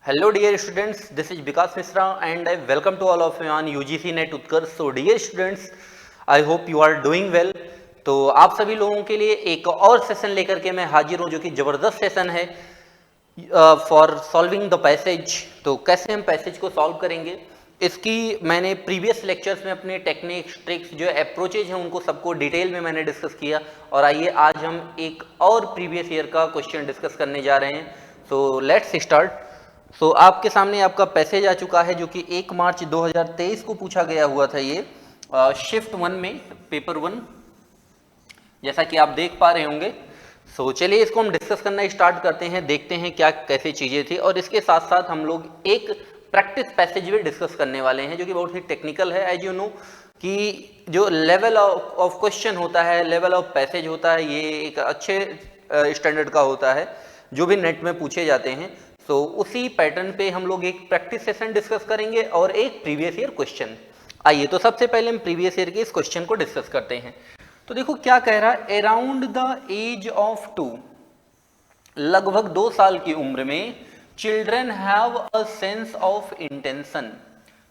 Hello dear students, this is Vikas Misra and I welcome to all of you on UGC NET Utkarsh. So dear students, I hope you are doing well. तो आप सभी लोगों के लिए एक और session लेकर के मैं हाजिर हूँ जो कि ज़बरदस्त सेशन है फॉर सॉल्विंग द पैसेज। तो कैसे हम पैसेज को सॉल्व करेंगे इसकी मैंने प्रीवियस लेक्चर्स में अपने टेक्निक्स ट्रिक्स जो अप्रोचेज हैं उनको सबको डिटेल में मैंने डिस्कस किया। और आइए आज हम एक और प्रीवियस ईयर का क्वेश्चन डिस्कस करने जा रहे हैं। So let's start. सो आपके सामने आपका पैसेज आ चुका है जो कि 1 मार्च 2023 को पूछा गया हुआ था। ये शिफ्ट 1 में पेपर 1 जैसा कि आप देख पा रहे होंगे। सो चलिए इसको हम डिस्कस करना स्टार्ट करते हैं, देखते हैं क्या कैसे चीज़ें थी। और इसके साथ साथ हम लोग एक प्रैक्टिस पैसेज भी डिस्कस करने वाले हैं जो कि बहुत ही टेक्निकल है। एज यू नो कि जो लेवल ऑफ क्वेश्चन होता है, लेवल ऑफ पैसेज होता है, ये एक अच्छे स्टैंडर्ड का होता है जो भी नेट में पूछे जाते हैं। सो उसी पैटर्न पे हम लोग एक प्रैक्टिस सेशन डिस्कस करेंगे और एक प्रीवियस ईयर क्वेश्चन। आइए तो सबसे पहले हम प्रीवियस ईयर के इस क्वेश्चन को डिस्कस करते हैं। तो देखो क्या कह रहा है, अराउंड द एज ऑफ 2, लगभग 2 साल की उम्र में, children have a sense of intention,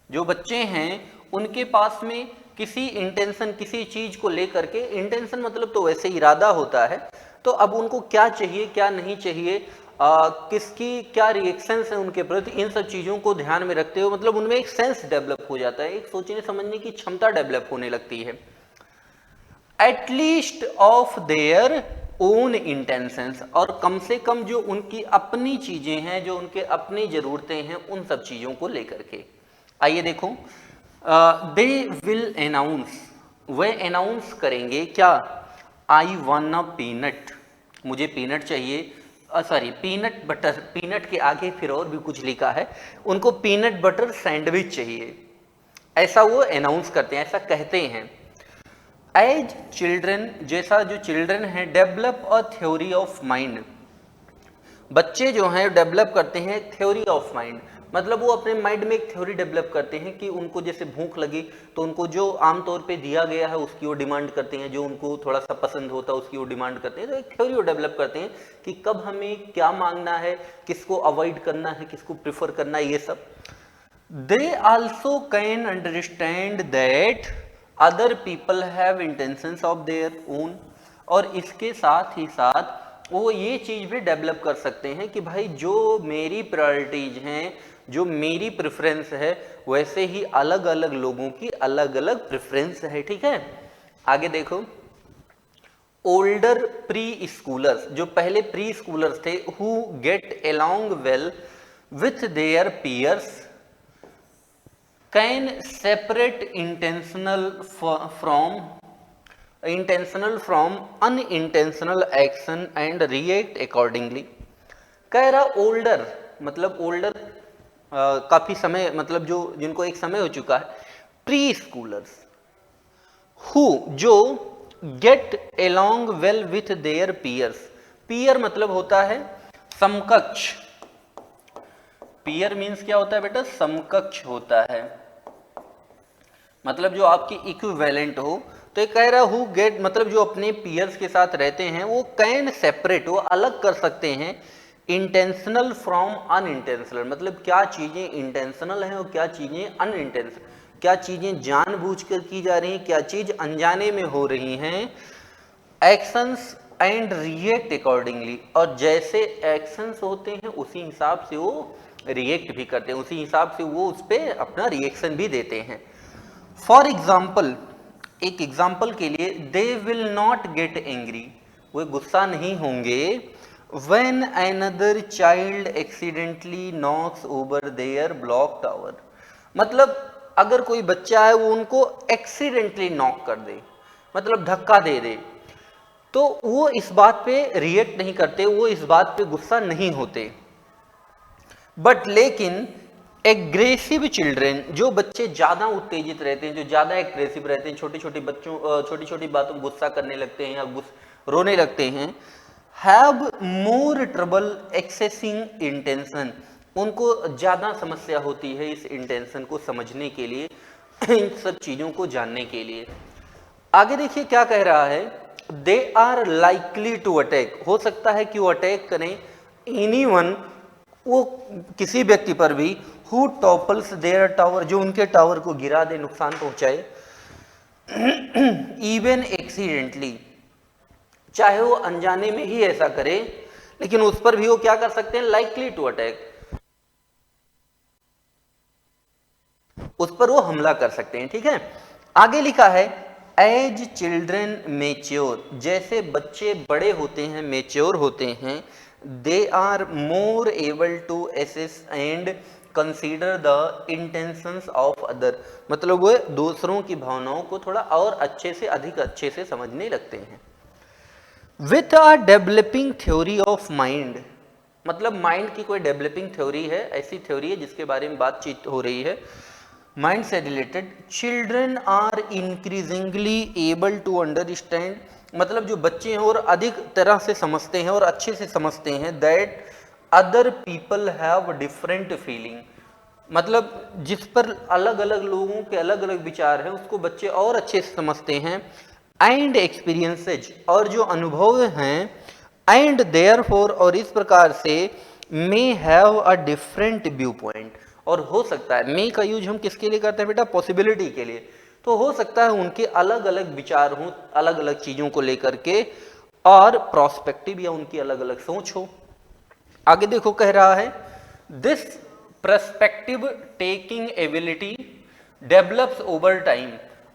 जो बच्चे हैं उनके पास में किसी इंटेंशन, किसी चीज को लेकर के, इंटेंशन मतलब तो वैसे इरादा होता है, तो अब उनको क्या चाहिए क्या नहीं चाहिए, किसकी क्या रिएक्शंस हैं उनके प्रति, इन सब चीज़ों को ध्यान में रखते हुए मतलब उनमें एक सेंस डेवलप हो जाता है, एक सोचने समझने की क्षमता डेवलप होने लगती है। At least of their own intentions, और कम से कम जो उनकी अपनी चीज़ें हैं, जो उनके अपनी ज़रूरतें हैं, उन सब चीज़ों को लेकर के। आइए देखो, दे विल अनाउंस, वह अनाउंस करेंगे क्या, आई वांट अ पीनट, मुझे पीनट चाहिए, सॉरी पीनट बटर, पीनट के आगे फिर और भी कुछ लिखा है, उनको पीनट बटर सैंडविच चाहिए, ऐसा वो अनाउंस करते हैं, ऐसा कहते हैं। एज चिल्ड्रन, जैसा जो चिल्ड्रन है, develop a theory of mind, बच्चे जो हैं डेवलप करते हैं थ्योरी ऑफ माइंड, मतलब वो अपने माइंड में एक थ्योरी डेवलप करते हैं कि उनको जैसे भूख लगी तो उनको जो आमतौर पे दिया गया है उसकी वो डिमांड करते हैं, जो उनको थोड़ा सा पसंद होता है उसकी वो डिमांड करते हैं। तो एक थ्योरी वो डेवलप करते हैं कि कब हमें क्या मांगना है, किसको अवॉइड करना है, किसको प्रिफर करना है, ये सब। They also can understand that other people have intentions of their own, और इसके साथ ही साथ वो ये चीज़ भी डेवलप कर सकते हैं कि भाई जो मेरी प्रायोरिटीज हैं, जो मेरी प्रेफरेंस है, वैसे ही अलग अलग लोगों की अलग अलग प्रेफरेंस है। ठीक है, आगे देखो, ओल्डर प्री स्कूलर्स, जो पहले प्री स्कूलर्स थे, who get along well with their peers, can separate intentional from unintentional action and react accordingly. कह रहा ओल्डर मतलब ओल्डर काफी समय, मतलब जो जिनको एक समय हो चुका है, प्री स्कूलर्स, हु जो get along well with their peers, peer मतलब होता है समकक्ष, पीयर मीन्स क्या होता है बेटा, समकक्ष होता है, मतलब जो आपकी इक्विवेलेंट हो। तो ये कह रहा हु गेट मतलब जो अपने पीयर्स के साथ रहते हैं वो कैन सेपरेट, वो अलग कर सकते हैं इंटेंशनल फ्रॉम अनइंटेंशनल, मतलब क्या चीजें इंटेंशनल हैं और क्या चीजें अनइंटेंशनल, क्या चीजें जानबूझकर की जा रही हैं, क्या चीज अनजाने में हो रही हैं। एक्शंस एंड रिएक्ट अकॉर्डिंगली, और जैसे एक्शंस होते हैं उसी हिसाब से वो रिएक्ट भी करते हैं, उसी हिसाब से वो उस पर अपना रिएक्शन भी देते हैं। फॉर एग्जाम्पल, एक एग्जाम्पल के लिए, they will not get angry, वो गुस्सा नहीं होंगे, when another child accidentally knocks over their block tower, मतलब अगर कोई बच्चा है वो उनको एक्सीडेंटली नॉक कर दे, मतलब धक्का दे दे, तो वो इस बात पे रिएक्ट नहीं करते, वो इस बात पे गुस्सा नहीं होते। बट लेकिन एग्रेसिव चिल्ड्रेन, जो बच्चे ज्यादा उत्तेजित रहते हैं, जो ज्यादा एग्रेसिव रहते हैं, छोटी छोटी बच्चों छोटी छोटी बातों में गुस्सा करने लगते हैं या रोने लगते हैं, have more trouble accessing intention, उनको ज्यादा समस्या होती है इस इंटेंशन को समझने के लिए, इन सब चीजों को जानने के लिए। आगे देखिए क्या कह रहा है, they are likely to attack, हो सकता है कि वो अटैक करें एनीवन वो किसी व्यक्ति पर भी हु टॉपल्स देयर टावर, जो उनके टावर को गिरा दे, नुकसान पहुंचाए, इवन एक्सीडेंटली, चाहे वो अनजाने में ही ऐसा करे, लेकिन उस पर भी वो क्या कर सकते हैं, लाइकली टू अटैक, उस पर वो हमला कर सकते हैं। ठीक है, आगे लिखा है एज चिल्ड्रन मेच्योर, जैसे बच्चे बड़े होते हैं, मेच्योर होते हैं, they are more able to assess and consider the intentions of other, मतलब वो दूसरों की भावनाओं को थोड़ा और अच्छे से, अधिक अच्छे से समझने लगते हैं। With a developing theory of mind, मतलब माइंड की कोई डेवलपिंग थ्योरी है, ऐसी थ्योरी है जिसके बारे में बातचीत हो रही है माइंड से related. Children are increasingly able to understand, मतलब जो बच्चे हैं और अधिक तरह से समझते हैं और अच्छे से समझते हैं, that other people have different feeling, मतलब जिस पर अलग अलग लोगों के अलग अलग विचार हैं उसको बच्चे और अच्छे से समझते हैं। एंड एक्सपीरियंसेज, और जो अनुभव हैं, एंड देयरफॉर, और इस प्रकार से may have a different view point, और हो सकता है, मे का यूज हम किसके लिए करते हैं बेटा, पॉसिबिलिटी के लिए, तो हो सकता है उनके अलग अलग विचार हों अलग अलग चीजों को लेकर के, और प्रोस्पेक्टिव या उनकी अलग अलग सोच हो। आगे देखो कह रहा है this perspective taking ability develops over time,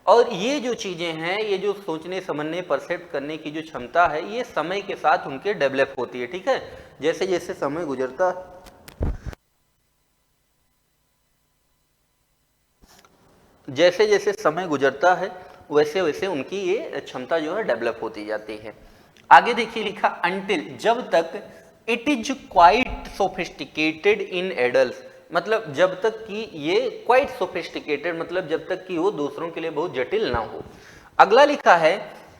और ये जो चीजें हैं, ये जो सोचने समझने परसेप्ट करने की जो क्षमता है, ये समय के साथ उनके डेवलप होती है। ठीक है, जैसे जैसे समय गुजरता, जैसे जैसे समय गुजरता है वैसे वैसे उनकी ये क्षमता जो है डेवलप होती जाती है। आगे देखिए लिखा अंटिल, जब तक it is quite sophisticated in adult, मतलब जब तक कि ये क्वाइट सोफिस्टिकेटेड, मतलब जब तक कि वो दूसरों के लिए बहुत जटिल ना हो। अगला लिखा है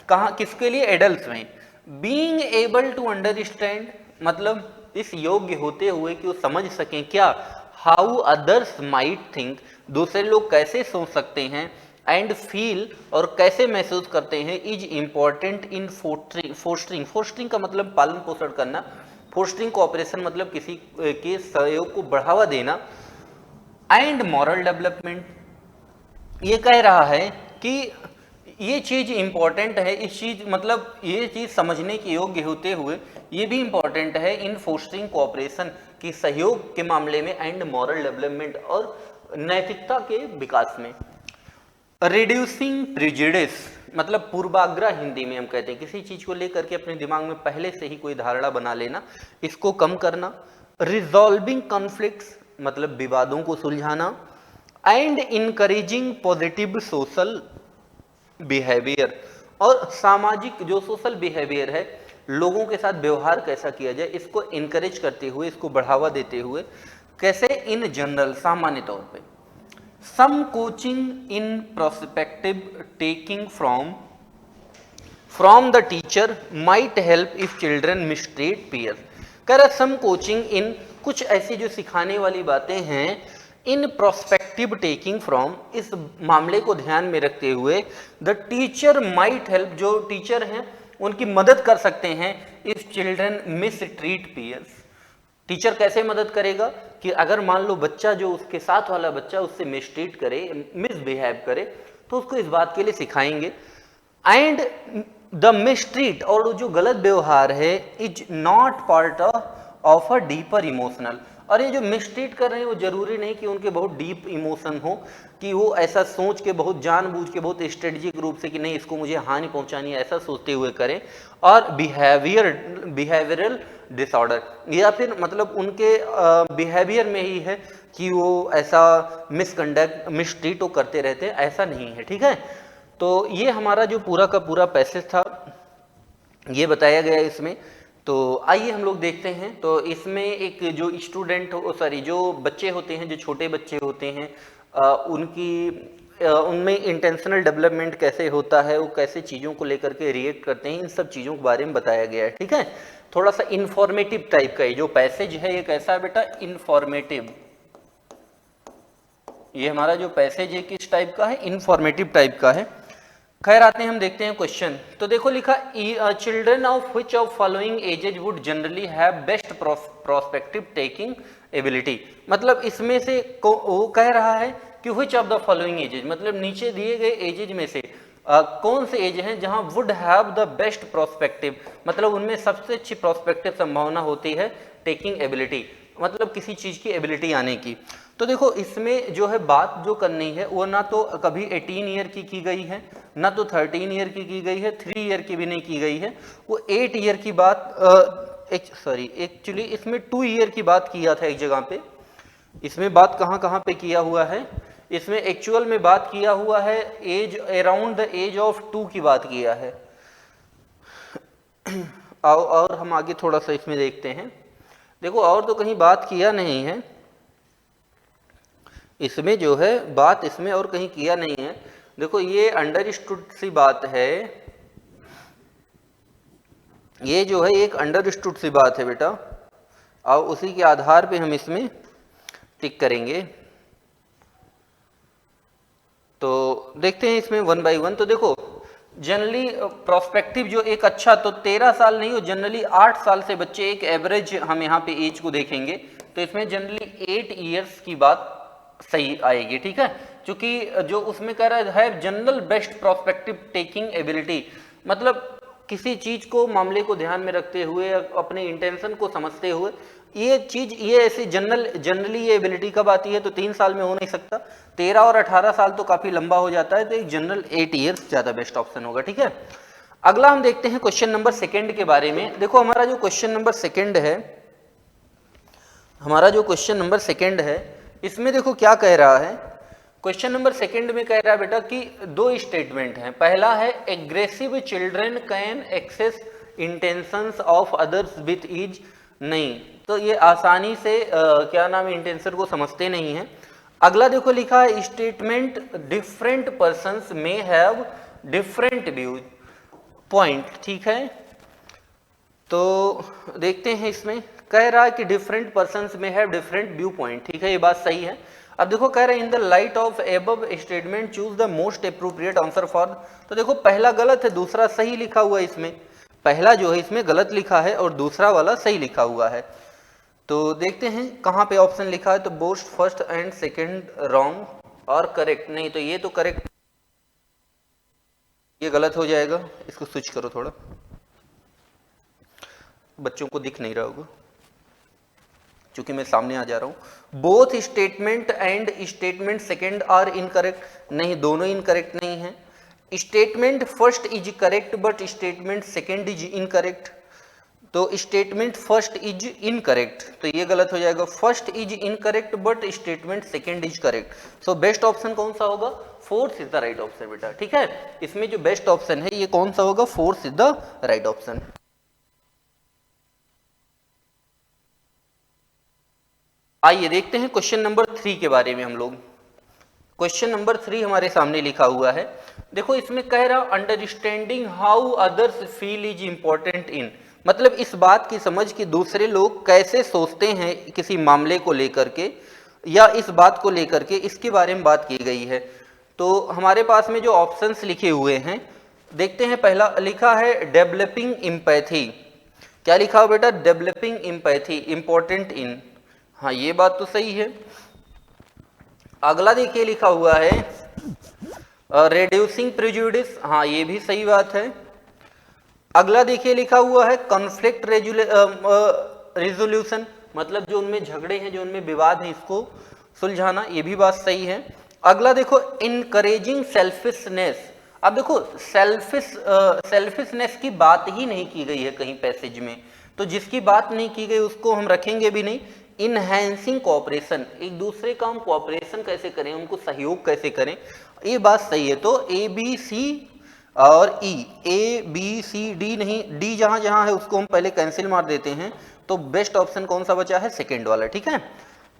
कहाँ, किसके लिए, एडल्ट में, बीइंग एबल टू अंडरस्टैंड, मतलब इस योग्य होते हुए कि वो समझ सकें क्या, हाउ अदर्स माइट थिंक, दूसरे लोग कैसे सोच सकते हैं, एंड फील, और कैसे महसूस करते हैं, is important in fostering, fostering का मतलब पालन पोषण करना, फोस्टरिंग कोऑपरेशन मतलब किसी के सहयोग को बढ़ावा देना, एंड मॉरल डेवलपमेंट, ये कह रहा है कि ये चीज इंपॉर्टेंट है, इस चीज मतलब ये चीज समझने के योग्य होते हुए ये भी इंपॉर्टेंट है इन फोस्टरिंग कोऑपरेशन की सहयोग के मामले में, एंड मॉरल डेवलपमेंट, और नैतिकता के विकास में। रिड्यूसिंग प्रिजुडिस, मतलब पूर्वाग्रह हिंदी में हम कहते हैं, किसी चीज को लेकर के अपने दिमाग में पहले से ही कोई धारणा बना लेना, इसको कम करना। रिजॉल्विंग कॉन्फ्लिक्ट्स, मतलब विवादों को सुलझाना, and encouraging positive social behaviour, और सामाजिक जो सोशल बिहेवियर है, लोगों के साथ व्यवहार कैसा किया जाए, इसको इनकरेज करते हुए, इसको बढ़ावा देते हुए, कैसे, इन जनरल, सामान्य तौर पे। Some coaching in prospective taking from the teacher might help if children mistreat peer, कह रहा सम कोचिंग इन, कुछ ऐसी जो सिखाने वाली बातें हैं, इन प्रोस्पेक्टिव टेकिंग फ्रॉम, इस मामले को ध्यान में रखते हुए, द टीचर माइट हेल्प, जो टीचर हैं उनकी मदद कर सकते हैं, if children mistreat peers, teacher कैसे मदद करेगा कि अगर मान लो बच्चा, जो उसके साथ वाला बच्चा उससे मिसट्रीट करे, मिसबिहेव करे, तो उसको इस बात के लिए सिखाएंगे। एंड द मिसट्रीट, और जो गलत व्यवहार है, is not part of a deeper emotional, और ये जो मिसट्रीट कर रहे हैं वो जरूरी नहीं कि उनके बहुत डीप इमोशन हो, कि वो ऐसा सोच के बहुत जानबूझ के बहुत स्ट्रेटेजिक रूप से कि नहीं इसको मुझे हानि पहुंचानी है, ऐसा सोचते हुए करें। और बिहेवियरल डिसऑर्डर, या फिर मतलब उनके बिहेवियर में ही है कि वो ऐसा मिसकंडक्ट मिसट्रीट करते रहते हैं, ऐसा नहीं है। ठीक है, तो ये हमारा जो पूरा का पूरा पैसेज था ये बताया गया इसमें। तो आइए हम लोग देखते हैं। तो इसमें एक जो स्टूडेंट जो बच्चे होते हैं, जो छोटे बच्चे होते हैं, उनमें इंटेंशनल डेवलपमेंट कैसे होता है, वो कैसे चीज़ों को लेकर के रिएक्ट करते हैं, इन सब चीज़ों के बारे में बताया गया है। ठीक है, थोड़ा सा इंफॉर्मेटिव टाइप का ये जो पैसेज है ये कैसा है बेटा, इंफॉर्मेटिव। ये हमारा जो पैसेज है किस टाइप का है, इंफॉर्मेटिव टाइप का है। खैर आते हैं, हम देखते हैं क्वेश्चन। तो देखो लिखा, children of which of following edges would generally have best prospective taking ability. मतलब इसमें से वो कह रहा है कि which of the following edges, मतलब नीचे दिए गए एजेज में से कौन से एज हैं जहां would have the best prospective, मतलब उनमें सबसे अच्छी प्रोस्पेक्टिव संभावना होती है टेकिंग एबिलिटी, मतलब किसी चीज की एबिलिटी आने की। तो देखो इसमें जो है बात जो करनी है वो ना तो कभी 18 ईयर की गई है, ना तो 13 ईयर की गई है, 3 ईयर की भी नहीं की गई है, वो 8 ईयर की बात एक्चुअली इसमें 2 ईयर की बात किया था एक जगह पे। इसमें बात कहाँ पे किया हुआ है, इसमें एक्चुअल में बात किया हुआ है as around the age of 2 की बात किया है। और हम आगे थोड़ा सा इसमें देखते हैं। देखो और तो कहीं बात किया नहीं है इसमें, जो है बात इसमें और कहीं किया नहीं है। देखो ये अंडरस्टूड सी बात है, ये जो है एक अंडरस्टूड सी बात है बेटा, और उसी के आधार पे हम इसमें टिक करेंगे। तो देखते हैं इसमें 1 बाई 1। तो देखो जनरली प्रोस्पेक्टिव जो एक अच्छा, तो 13 साल नहीं हो, जनरली 8 साल से बच्चे एक एवरेज हम यहाँ पे एज को देखेंगे, तो इसमें जनरली 8 ईयर्स की बात सही आएगी, ठीक है। क्योंकि जो उसमें कह रहा है general best prospective taking ability, मतलब किसी चीज को, मामले को ध्यान में रखते हुए, अपने इंटेंशन को समझते हुए ये चीज, ये ऐसी जनरली ये एबिलिटी कब आती है, तो 3 साल में हो नहीं सकता, 13 और 18 साल तो काफी लंबा हो जाता है, तो एक जनरल 8 ईयर्स ज्यादा बेस्ट ऑप्शन होगा, ठीक है। अगला हम देखते हैं क्वेश्चन नंबर 2 के बारे में। देखो हमारा जो क्वेश्चन नंबर 2 है, हमारा जो क्वेश्चन नंबर 2 है, इसमें देखो क्या कह रहा है। क्वेश्चन नंबर 2 में कह रहा है बेटा कि 2 स्टेटमेंट हैं। पहला है aggressive children can access intentions of others with ease, नहीं तो ये आसानी से क्या नाम है, इंटेंशन को समझते नहीं है। अगला देखो लिखा है स्टेटमेंट डिफरेंट पर्संस में हैव डिफरेंट व्यू पॉइंट, ठीक है। तो देखते हैं, इसमें कह रहा है कि डिफरेंट पर्संस में हैव डिफरेंट व्यू पॉइंट, ठीक है, ये बात सही है। अब देखो कह रहे हैं in the light of above statement choose the most appropriate answer for, तो देखो पहला गलत है, दूसरा सही लिखा हुआ है इसमें। पहला जो है इसमें गलत लिखा है और दूसरा वाला सही लिखा हुआ है। तो देखते हैं कहाँ पे ऑप्शन लिखा है, तो boast first and second wrong और करेक्ट, नहीं तो ये तो करेक्ट, ये गलत हो जाएगा। इसको स्विच करो थोड़ा, बच्चों को दिख नहीं रहा होगा क्योंकि मैं सामने आ जा रहा हूं। Both statement and statement second are incorrect, नहीं दोनों इनकरेक्ट नहीं है। Statement first is correct but statement second is incorrect, तो स्टेटमेंट फर्स्ट इज इनकरेक्ट, तो ये गलत हो जाएगा। First is incorrect but statement second is correct, so best option कौन सा होगा, fourth is the right option बेटा, ठीक है। इसमें जो बेस्ट ऑप्शन है ये कौन सा होगा, fourth is the right option. आइए देखते हैं क्वेश्चन नंबर 3 के बारे में हम लोग। क्वेश्चन नंबर 3 हमारे सामने लिखा हुआ है। देखो इसमें कह रहा understanding how others feel is important in, मतलब इस बात की समझ कि दूसरे लोग कैसे सोचते हैं किसी मामले को लेकर के या इस बात को लेकर के, इसके बारे में बात की गई है। तो हमारे पास में जो ऑप्शंस लिखे हुए हैं देखते हैं। पहला लिखा है डेवलपिंग एम्पैथी, क्या लिखा हो बेटा, डेवलपिंग एम्पैथी इंपॉर्टेंट इन, हाँ ये बात तो सही है। अगला देखिए लिखा हुआ है रिड्यूसिंग प्रेजुडिस, हाँ ये भी सही बात है। अगला देखिए लिखा हुआ है कॉन्फ्लिक्ट रेजोल्यूशन, मतलब जो उनमें झगड़े हैं, जो उनमें विवाद है, इसको सुलझाना, ये भी बात सही है। अगला देखो इनकरेजिंग सेल्फिशनेस, अब देखो सेल्फिशनेस की बात ही नहीं की गई है कहीं पैसेज में, तो जिसकी बात नहीं की गई उसको हम रखेंगे भी नहीं। इनहैंसिंग कोऑपरेशन, एक दूसरे का हम कोऑपरेशन कैसे करें, उनको सहयोग कैसे करें, ये बात सही है। तो ए बी सी और ई, ए बी सी डी नहीं, डी जहां जहां है उसको हम पहले कैंसिल मार देते हैं, तो बेस्ट ऑप्शन कौन सा बचा है, सेकेंड वाला, ठीक है।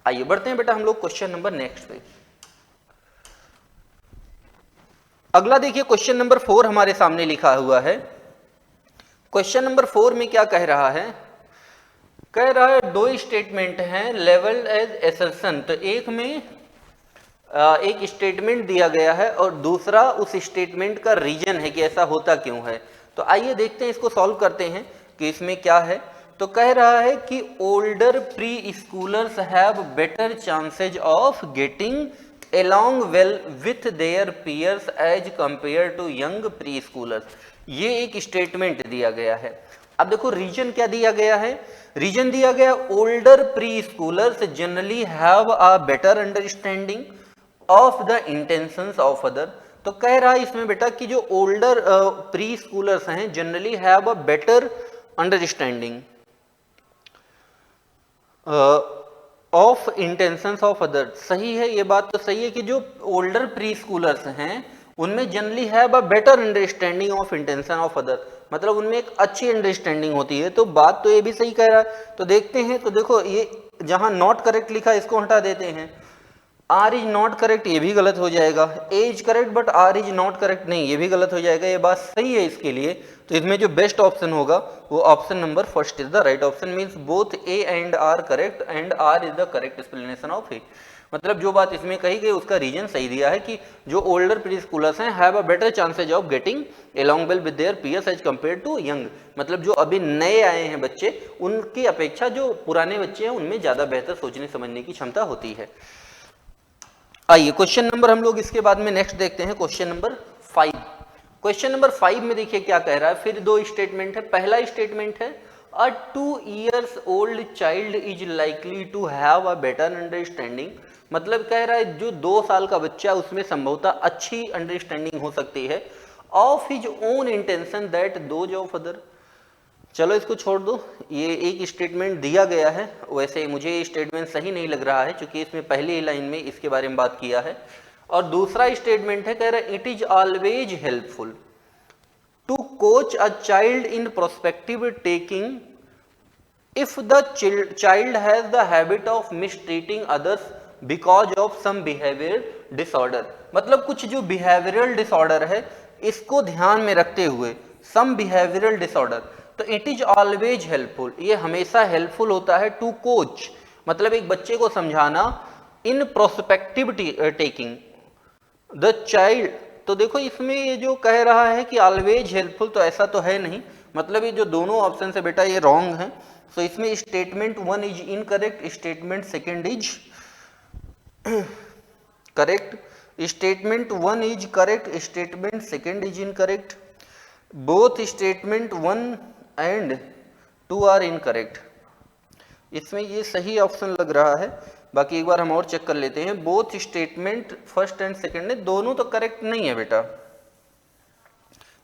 आइए बढ़ते हैं बेटा हम लोग क्वेश्चन नंबर नेक्स्ट पे। अगला देखिए क्वेश्चन नंबर 4 हमारे सामने लिखा हुआ है। क्वेश्चन नंबर 4 में क्या कह रहा है, कह रहा है 2 स्टेटमेंट हैं लेवल एज एसर्शन, तो एक में एक स्टेटमेंट दिया गया है और दूसरा उस स्टेटमेंट का रीजन है कि ऐसा होता क्यों है। तो आइए देखते हैं, इसको सॉल्व करते हैं कि इसमें क्या है। तो कह रहा है कि older pre schoolers have better chances of getting along well with their peers as compared to young preschoolers। ये एक स्टेटमेंट दिया गया है। अब देखो रीजन क्या दिया गया है, रीजन दिया गया older pre schoolers generally have a better understanding of the intentions of other. तो कह रहा है इसमें बेटा कि जो ओल्डर प्री स्कूलर्स हैं generally have a better understanding of intentions of other. सही है, ये बात तो सही है कि जो ओल्डर प्री स्कूलर्स हैं उनमें generally have a better understanding of intention of other, मतलब उनमें एक अच्छी अंडरस्टैंडिंग होती है। तो बात तो ये भी सही कह रहा है। तो देखते हैं, तो देखो ये जहां नॉट करेक्ट लिखा है इसको हटा देते हैं। आर इज नॉट करेक्ट, ये भी गलत हो जाएगा। A is correct but R is not correct, नहीं ये भी गलत हो जाएगा। ये बात सही है इसके लिए। तो इसमें जो बेस्ट ऑप्शन होगा वो option number first is the right option. Means both A and R correct and R is the correct explanation of A. मतलब जो बात इसमें कही गई उसका रीजन सही दिया है कि जो ओल्डर प्री स्कूलर्स हैं have a better chances of getting along well with their peers as compared to young। मतलब जो अभी नए आए हैं बच्चे उनकी अपेक्षा जो पुराने बच्चे हैं उनमें ज्यादा बेहतर सोचने समझने की क्षमता होती है। आइए क्वेश्चन नंबर हम लोग इसके बाद में नेक्स्ट देखते हैं, क्वेश्चन नंबर 5। क्वेश्चन नंबर 5 में देखिए क्या कह रहा है। फिर दो स्टेटमेंट है। पहला स्टेटमेंट है a 2 years old child is likely to have a better understanding. मतलब कह रहा है जो 2 साल का बच्चा उसमें संभवतः अच्छी अंडरस्टैंडिंग हो सकती है of his own intention that those of other. चलो इसको छोड़ दो, ये एक स्टेटमेंट दिया गया है। वैसे मुझे ये स्टेटमेंट सही नहीं लग रहा है क्योंकि इसमें पहली लाइन में इसके बारे में बात किया है। और दूसरा स्टेटमेंट है, कह रहा है it is always helpful to coach a child in prospective taking if the child has the habit of mistreating others because of some behaviour disorder. मतलब कुछ जो बिहेवियरल डिसऑर्डर है इसको ध्यान में रखते हुए, सम बिहेवियरल डिसऑर्डर। तो इट इज ऑलवेज हेल्पफुल, ये हमेशा हेल्पफुल होता है टू कोच, मतलब एक बच्चे को समझाना, इन प्रोस्पेक्टिव टेकिंग द चाइल्ड। तो देखो इसमें ये जो कह रहा है कि ऑलवेज हेल्पफुल, तो ऐसा तो है नहीं। मतलब ये जो दोनों ऑप्शन है बेटा ये रॉन्ग है। तो इसमें statement 1 is incorrect, statement second is correct, statement 1 is correct, statement second is incorrect, both statement 1 and 2 are incorrect. इसमें ये सही ऑप्शन लग रहा है। बाकी एक बार हम और चेक कर लेते हैं। Both statement first and second ने दोनों तो करेक्ट नहीं है बेटा,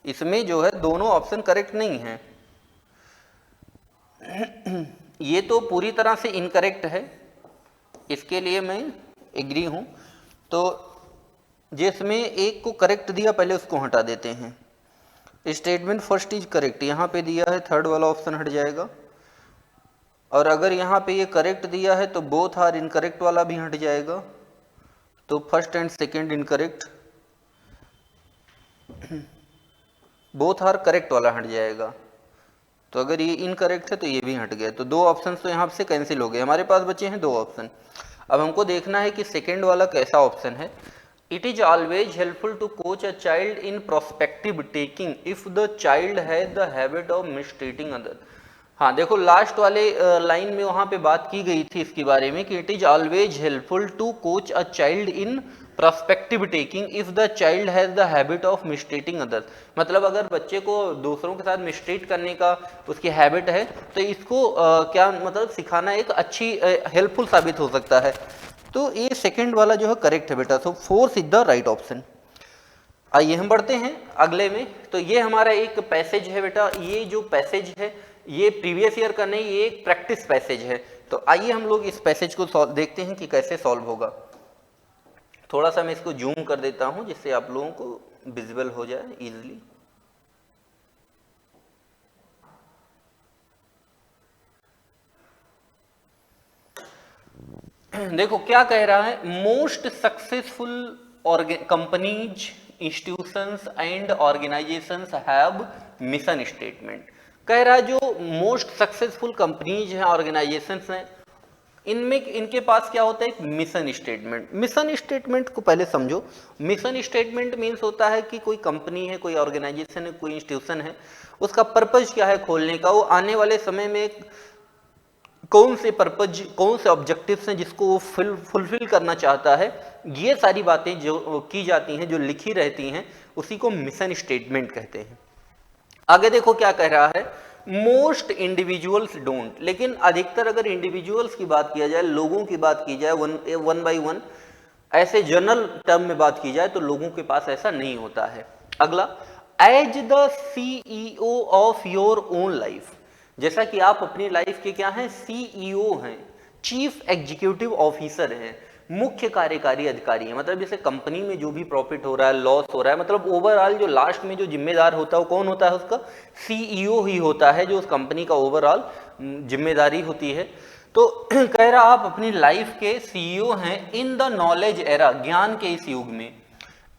इसमें जो है दोनों ऑप्शन करेक्ट नहीं है। ये तो पूरी तरह से इनकरेक्ट है, इसके लिए मैं एग्री हूं। तो जिसमें एक को करेक्ट दिया पहले उसको हटा देते हैं। स्टेटमेंट फर्स्ट इज करेक्ट यहाँ पे दिया है, थर्ड वाला ऑप्शन हट जाएगा। और अगर यहाँ पे ये करेक्ट दिया है तो बोथ आर इनकरेक्ट वाला भी हट जाएगा। तो first and second incorrect, both are correct वाला हट जाएगा। तो अगर ये इनकरेक्ट है तो ये भी हट गया। तो दो ऑप्शन तो यहाँ से कैंसिल हो गए, हमारे पास बचे हैं 2 ऑप्शन। अब हमको देखना है कि सेकेंड वाला कैसा ऑप्शन है। It is always helpful to coach a child in prospective taking if the child has the habit of mistreating other. हाँ देखो लास्ट वाले लाइन में वहां पे बात की गई थी इसके बारे में कि it is always helpful to coach a child in prospective taking if the child has the habit of mistreating others. मतलब अगर बच्चे को दूसरों के साथ मिसट्रीट करने का उसकी हैबिट है तो इसको क्या मतलब सिखाना एक अच्छी हेल्पफुल साबित हो सकता है। तो ये सेकंड वाला जो है करेक्ट है बेटा। तो fourth is the right option. आइए हम बढ़ते हैं अगले में। तो ये हमारा एक पैसेज है बेटा, ये जो पैसेज है ये प्रीवियस ईयर का नहीं, ये एक प्रैक्टिस पैसेज है। तो आइए हम लोग इस पैसेज को देखते हैं कि कैसे सॉल्व होगा। थोड़ा सा मैं इसको जूम कर देता हूं जिससे आप लोगों को विजिबल हो जाए इजीली। देखो क्या कह रहा है, most successful companies institutions and organisations have mission statement. कह रहा है जो मोस्ट सक्सेसफुल कंपनीज हैं, ऑर्गेनाइजेशंस हैं, इनमें इनके पास क्या होता है, एक मिशन स्टेटमेंट। मिशन स्टेटमेंट को पहले समझो। मिशन स्टेटमेंट मीन्स होता है कि कोई कंपनी है, कोई ऑर्गेनाइजेशन है, कोई इंस्टीट्यूशन है, उसका पर्पज क्या है खोलने का, वो आने वाले समय में कौन से पर्पज, कौन से ऑब्जेक्टिव्स हैं जिसको वो फुलफिल करना चाहता है, ये सारी बातें जो की जाती हैं, जो लिखी रहती हैं, उसी को मिशन स्टेटमेंट कहते हैं। आगे देखो क्या कह रहा है, मोस्ट इंडिविजुअल्स डोंट, लेकिन अधिकतर अगर इंडिविजुअल्स की बात किया जाए, लोगों की बात की जाए, वन बाई वन ऐसे जनरल टर्म में बात की जाए, तो लोगों के पास ऐसा नहीं होता है। अगला, as the CEO of your own life, जैसा कि आप अपनी लाइफ के क्या हैं, सीईओ हैं, चीफ एग्जीक्यूटिव ऑफिसर हैं, मुख्य कार्यकारी अधिकारी है। मतलब जैसे कंपनी में जो भी प्रॉफिट हो रहा है, लॉस हो रहा है, मतलब ओवरऑल जो लास्ट में जो जिम्मेदार होता है वो कौन होता है, उसका सीईओ ही होता है, जो उस कंपनी का ओवरऑल जिम्मेदारी होती है। तो कह रहा आप अपनी लाइफ के सीईओ हैं इन द नॉलेज एरा, ज्ञान के इस युग में।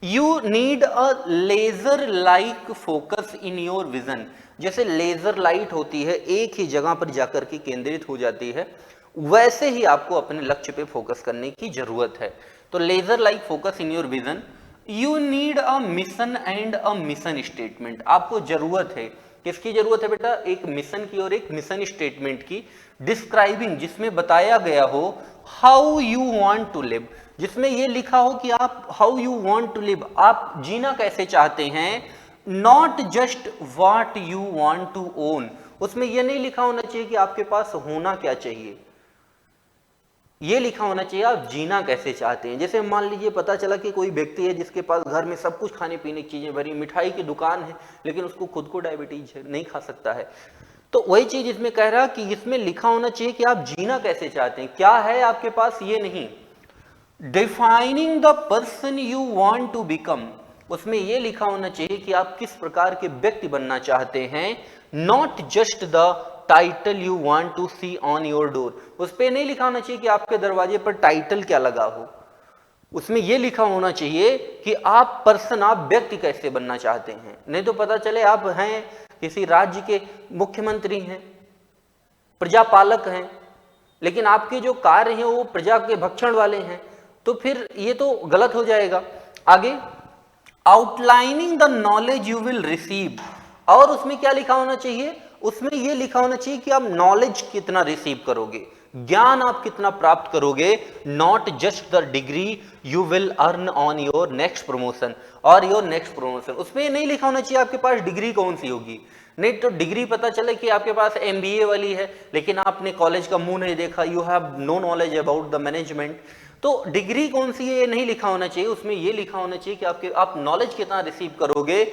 You need a laser like focus in your vision, जैसे लेजर लाइट होती है, एक ही जगह पर जाकर के केंद्रित हो जाती है, वैसे ही आपको अपने लक्ष्य पे फोकस करने की जरूरत है। तो laser like focus in your vision. You need a mission and a mission statement, आपको जरूरत है, किसकी जरूरत है बेटा, एक मिशन की और एक मिशन स्टेटमेंट की, डिस्क्राइबिंग, जिसमें बताया गया हो how you want to live, जिसमें यह लिखा हो कि आप how you want to live, आप जीना कैसे चाहते हैं, not just what you want to own, उसमें यह नहीं लिखा होना चाहिए कि आपके पास होना क्या चाहिए, ये लिखा होना चाहिए आप जीना कैसे चाहते हैं। जैसे मान लीजिए पता चला कि कोई व्यक्ति है जिसके पास घर में सब कुछ खाने पीने की चीजें भरी, मिठाई की दुकान है, लेकिन उसको खुद को डायबिटीज है, नहीं खा सकता है, तो वही चीज इसमें कह रहा कि इसमें लिखा होना चाहिए कि आप जीना कैसे चाहते हैं, क्या है आपके पास, ये नहीं। Defining the person you want to become, उसमें यह लिखा होना चाहिए कि आप किस प्रकार के व्यक्ति बनना चाहते हैं, not just the title you want to see on your door, उस पर नहीं लिखा होना चाहिए कि आपके दरवाजे पर टाइटल क्या लगा हो, उसमें यह लिखा होना चाहिए कि आप पर्सन, आप व्यक्ति कैसे बनना चाहते हैं। नहीं तो पता चले आप हैं किसी राज्य के मुख्यमंत्री हैं, प्रजापालक हैं, लेकिन आपके जो कार्य हैं वो प्रजा के भक्षण वाले हैं, तो फिर ये तो गलत हो जाएगा। आगे, outlining the knowledge you will receive, और उसमें क्या लिखा होना चाहिए, उसमें यह लिखा होना चाहिए कि आप नॉलेज कितना रिसीव करोगे, ज्ञान आप कितना प्राप्त करोगे, not just the degree you will earn on your next promotion और योर नेक्स्ट प्रमोशन, उसमें ये नहीं लिखा होना चाहिए आपके पास डिग्री कौन सी होगी। नहीं तो डिग्री पता चले कि आपके पास MBA वाली है, लेकिन आपने कॉलेज का मुंह नहीं देखा, you have no knowledge about the management, तो डिग्री कौन सी है ये नहीं लिखा होना चाहिए, उसमें ये लिखा होना चाहिए कि आप नॉलेज कितना रिसीव करोगे,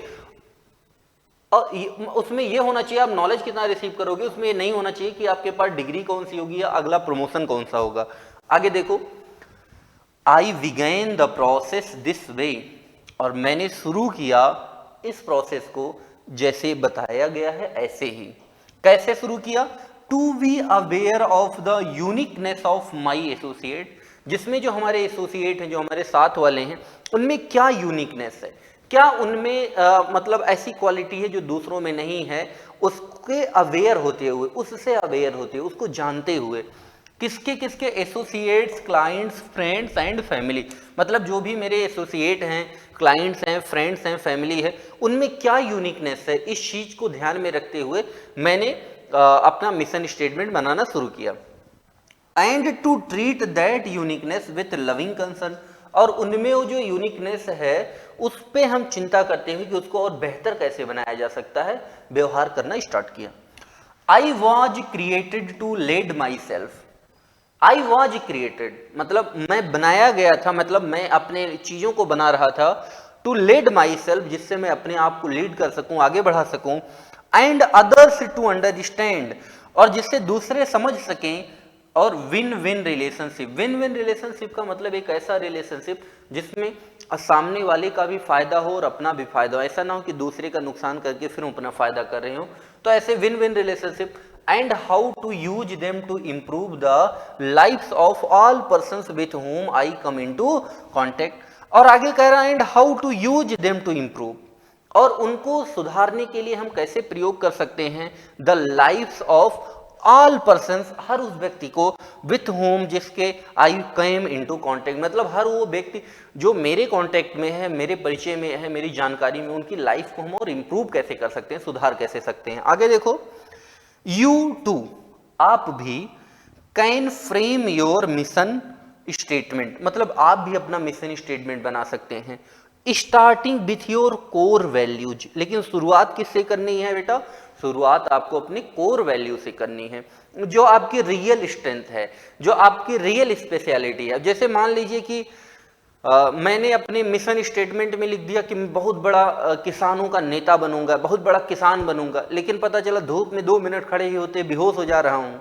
और उसमें यह होना चाहिए आप नॉलेज कितना रिसीव करोगे, उसमें ये नहीं होना चाहिए कि आपके पास डिग्री कौन सी होगी या अगला प्रमोशन कौन सा होगा। आगे देखो, I begin the process this way, और मैंने शुरू किया इस प्रोसेस को जैसे बताया गया है ऐसे ही। कैसे शुरू किया, to be aware of the uniqueness of my associate, जिसमें जो हमारे एसोसिएट हैं, जो हमारे साथ वाले हैं, उनमें क्या यूनिकनेस है, क्या उनमें मतलब ऐसी क्वालिटी है जो दूसरों में नहीं है, उसके अवेयर होते हुए, उससे अवेयर होते हुए, उसको जानते हुए, किसके किसके associates, clients, friends and family, मतलब जो भी मेरे एसोसिएट हैं, क्लाइंट्स हैं, फ्रेंड्स हैं, फैमिली है, उनमें क्या यूनिकनेस है, इस चीज को ध्यान में रखते हुए मैंने अपना मिशन स्टेटमेंट बनाना शुरू किया। And to treat that uniqueness with loving concern, और उनमें वो जो यूनिकनेस है उस पे हम चिंता करते हुए कि उसको और बेहतर कैसे बनाया जा सकता है, व्यवहार करना स्टार्ट किया। I was created to lead myself, I was created मतलब मैं बनाया गया था, मतलब मैं अपने चीजों को बना रहा था, टू लेड माई सेल्फ, जिससे मैं अपने आप को लीड कर सकूं, आगे बढ़ा सकूं, एंड अदर्स टू अंडरस्टैंड, और जिससे दूसरे समझ सकें, और win win relationship. Win win relationship का मतलब एक ऐसा रिलेशनशिप जिसमें सामने वाले का भी फायदा हो और अपना भी फायदा हो, ऐसा ना हो कि दूसरे का नुकसान करके फिर अपना फायदा कर रहे हो, तो ऐसे win win relationship. And how to use them to improve the lives of all persons with whom I come into contact, और आगे कह रहा है and how to use them to improve, और उनको सुधारने के लिए हम कैसे प्रयोग कर सकते हैं, the lives of all persons, हर उस व्यक्ति को विथ होम जिसके आई केम इनटू कांटेक्ट, मतलब हर वो व्यक्ति जो मेरे कांटेक्ट में है, मेरे परिचय में है, मेरी जानकारी में, उनकी लाइफ को हम और इम्प्रूव कैसे कर सकते हैं, सुधार कैसे सकते हैं। आगे देखो, यू टू, आप भी, can frame your mission statement, मतलब आप भी अपना मिशन स्टेटमेंट बना सकते हैं, starting with your core values. लेकिन शुरुआत किससे करनी है बेटा? शुरुआत आपको अपनी कोर वैल्यू से करनी है, जो आपकी रियल स्ट्रेंथ है, जो आपकी रियल स्पेशलिटी है। जैसे मान लीजिए कि मैंने अपने मिशन स्टेटमेंट में लिख दिया कि मैं बहुत बड़ा किसानों का नेता बनूंगा, बहुत बड़ा किसान बनूंगा, लेकिन पता चला धूप में 2 मिनट खड़े ही होते बेहोश हो जा रहा हूं,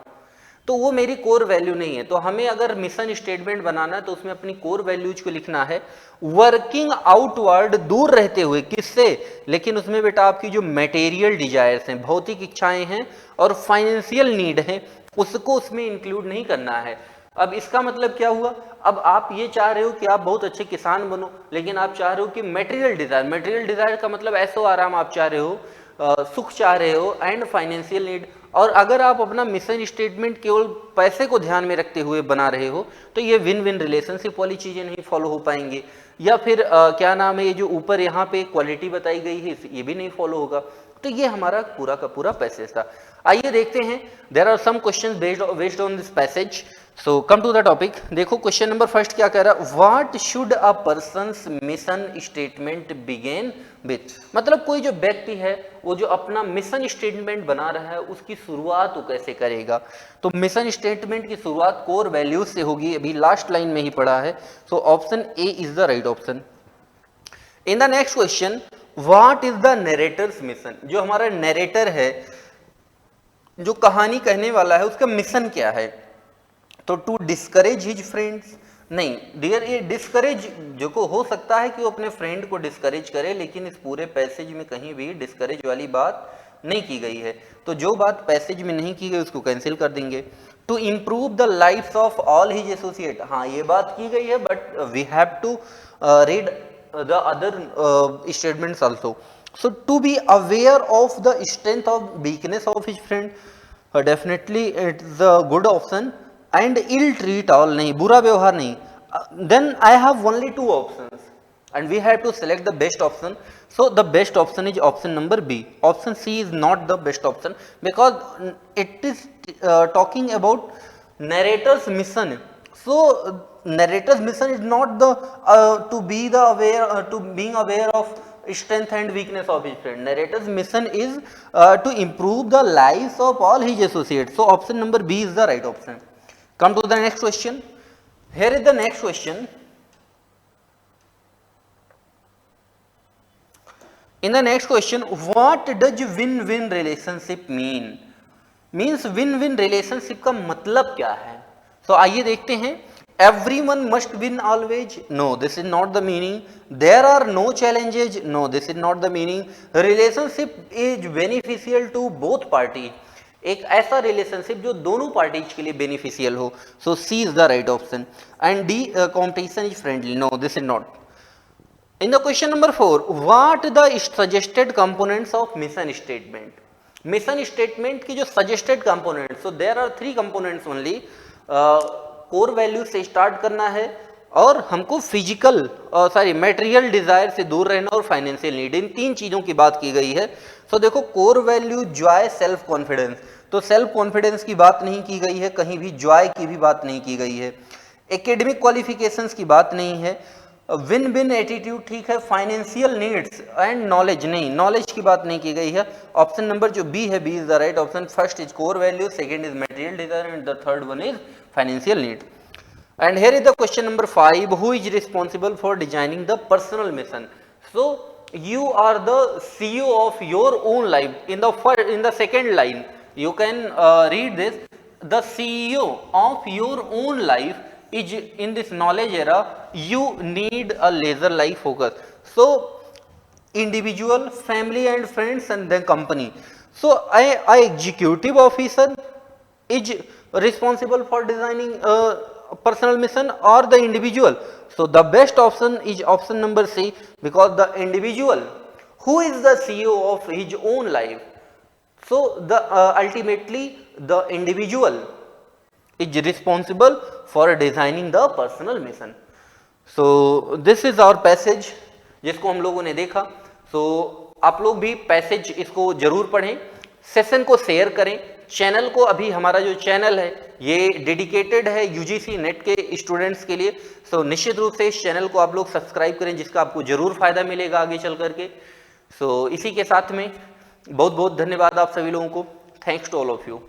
तो वो मेरी कोर वैल्यू नहीं है। तो हमें अगर मिशन स्टेटमेंट बनाना है तो उसमें अपनी कोर वैल्यूज को लिखना है, वर्किंग आउटवर्ड, दूर रहते हुए, किससे? लेकिन उसमें बेटा आपकी जो मटेरियल डिजायर्स हैं, भौतिक इच्छाएं हैं और फाइनेंशियल नीड है, उसको उसमें इंक्लूड नहीं करना है। अब इसका मतलब क्या हुआ? अब आप ये चाह रहे हो कि आप बहुत अच्छे किसान बनो, लेकिन आप चाह रहे हो कि मटेरियल डिजायर, मटेरियल डिजायर का मतलब ऐसो आराम आप चाह रहे हो, सुख चाह रहे हो, एंड फाइनेंशियल नीड। और अगर आप अपना मिशन स्टेटमेंट केवल पैसे को ध्यान में रखते हुए बना रहे हो तो ये विन विन रिलेशनशिप वाली चीजें नहीं फॉलो हो पाएंगे, या फिर क्या नाम है, ये जो ऊपर यहाँ पे क्वालिटी बताई गई है ये भी नहीं फॉलो होगा। तो ये हमारा पूरा का पूरा पैसेज था। आइए देखते हैं, there are some questions based on this passage. So come to the topic. देखो क्वेश्चन नंबर फर्स्ट क्या कह रहा है, what should a person's mission statement begin with, मतलब कोई जो व्यक्ति है वो जो अपना मिशन स्टेटमेंट बना रहा है उसकी शुरुआत वो कैसे करेगा। तो मिशन स्टेटमेंट की शुरुआत कोर वैल्यूज से होगी, अभी लास्ट लाइन में ही पढ़ा है। So option A is the right option. In the next question, what is the narrator's mission, जो हमारा नरेटर है, जो कहानी कहने वाला है, उसका मिशन क्या है? तो टू डिस्करेज हिज फ्रेंड्स, नहीं डियर, ये डिस्करेज जो को हो सकता है कि वो अपने फ्रेंड को डिस्करेज करे, लेकिन इस पूरे पैसेज में कहीं भी डिस्करेज वाली बात नहीं की गई है। तो जो बात पैसेज में नहीं की गई उसको कैंसिल कर देंगे। To improve the life of all his associate, हाँ ये बात की गई है, but we have to read the other statements also. So to be aware of the strength of weakness of his friend, definitely it's a good option. And ill treat all, नहीं बुरा व्यवहार नहीं। Then I have only 2 options and we have to select the best option. So the best option is option number B. Option C is not the best option because it is talking about narrator's mission. So narrator's mission is not the to be the aware to being aware of strength and weakness of his friend. Narrator's mission is to improve the lives of all his associates. So option number B is the right option. Come to the next question. Here is the next question. In the next question, what does win-win relationship mean? Means win-win relationship का मतलब क्या है? So आइए देखते हैं। Everyone must win always? No, this is not the meaning. There are no challenges? No, this is not the meaning. Relationship is beneficial to both parties. एक ऐसा relationship जो दोनों पार्टीज के लिए बेनिफिशियल हो। So C is the right option. And D, competition is friendly? No, this is not. In the question number 4, what the suggested components of mission statement? Mission statement की जो suggested components, so there are 3 components only. core value से start करना है और हमको physical material desire से दूर रहना और फाइनेंशियल नीड, इन 3 चीजों की बात की गई है। सो देखो core value Joy, self confidence, तो सेल्फ कॉन्फिडेंस की बात नहीं की गई है, कहीं भी जॉय की भी बात नहीं की गई है, एकेडमिक क्वालिफिकेशंस की बात नहीं है, विन विन एटीट्यूड ठीक है, फाइनेंशियल नीड्स एंड नॉलेज नहीं, नॉलेज की बात नहीं की गई है। ऑप्शन नंबर जो बी है, B is the right option. First is core value, second is material desire and the third one is financial need. And here is the question number 5, who is responsible for designing the personal mission? So you are the CEO of your own life. In the second line you can read this, the CEO of your own life is in this knowledge era, you need a laser like focus. So individual, family and friends, and then company. So a executive officer is responsible for designing personal mission or the individual. So the best option is option number C, because the individual who is the CEO of his own life, so the ultimately the individual is responsible for designing the personal mission. So this is our passage जिसको हम लोगों ने देखा. So आप लोग भी passage इसको जरूर पढ़ें, सेशन को शेयर करें, चैनल को, अभी हमारा जो चैनल है ये डेडिकेटेड है यूजीसी नेट के स्टूडेंट्स के लिए. सो निश्चित रूप से इस चैनल को आप लोग सब्सक्राइब करें जिसका आपको जरूर फायदा मिलेगा आगे चल करके. सो इसी के साथ में बहुत बहुत धन्यवाद आप सभी लोगों को. Thanks to all of you.